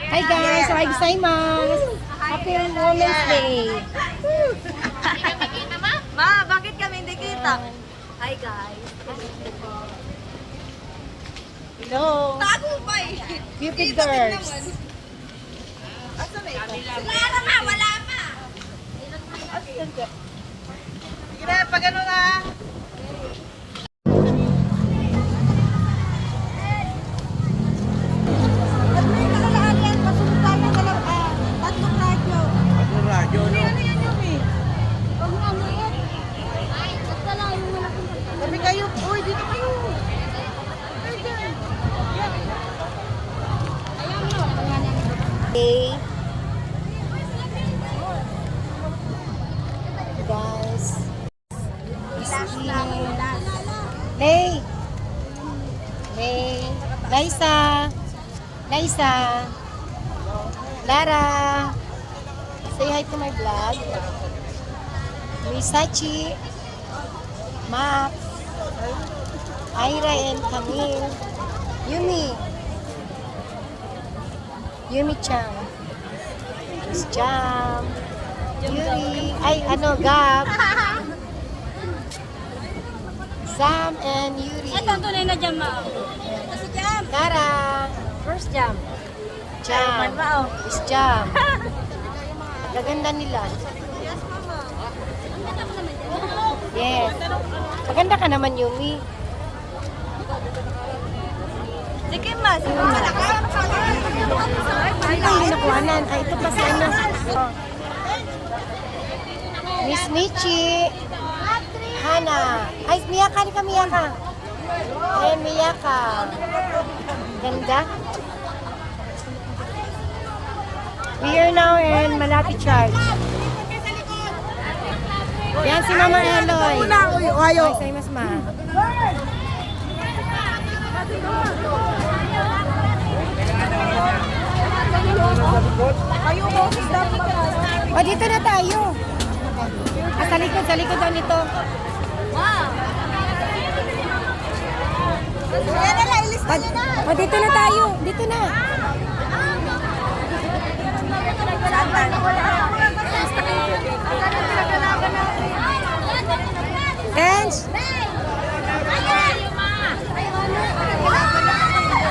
Hi guys, so gozaimasu. Happy Women's Day. Ma, bakit kami hindi kita? Hi guys. Hello. Tago pa eh. Cupid girls. Asa na ito? Wala pa, wala pa. Sige na, pag ano na. Sabi kayo, uy, dito kayo. Hey. Guys. Hey. Hey. Liza. Liza. Lara. Say hi to my vlog. Misachi. Max. Ira and Camille. Yumi. Yumi-chan. Miss Jam. Yuri. Ay, ano, Gab. Sam and Yuri. Ito, tunay na Jam, ma. Ito si Jam. Tara. First Jam. Jam. Miss Jam. Gaganda nila. Yes, mama. Yes. Maganda ka naman, Yumi. Sige, ma. Sige, ma. Ay, hindi nakuhanan. Ay, ito pa sa ano. Oh. Miss Michi. Hana. Ay, Miyaka rin ka, Miyaka. Ay, Miyaka. Ganda. We are now in Malati Church. Yan si Mama Eloy. Ay, say mas ma. O, dito na tayo. Sa likod daw nito. O, dito na tayo. Dito na. Dance.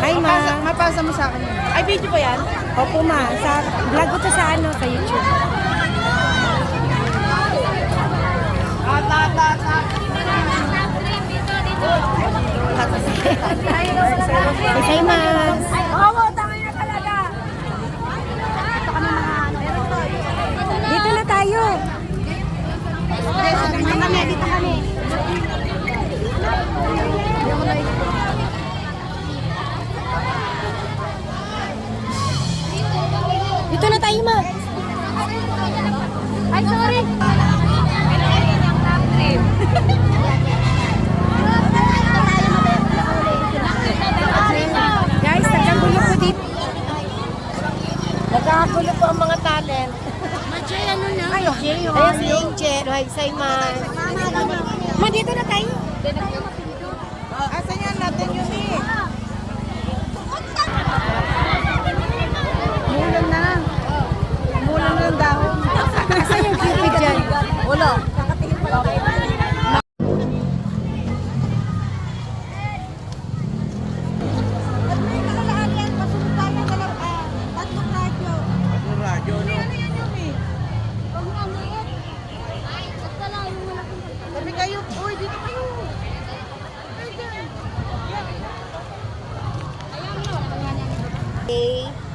Hi, ma. Mapasa mo sa akin. Ay, video po yan? Opo, ma. Sa vlog ko to sa ano, sa YouTube. Gozaimasu. Oo, tangin na talaga. Dito na tayo. Dito kami. Dito na tayo, ma. Ay, sorry. Guys, nagkagulo po dito. Nagkagulo po ang mga talent. Ay, ayan si Angel. Ay, Simon. Ma, dito na tayo. Asan yan natin yun eh? Mulan na. Mulan na ang dahon. Asan yung Cupid dyan? Wala. Kakatingin pa lang. Sabi kayo, uy, dito kayo. Okay.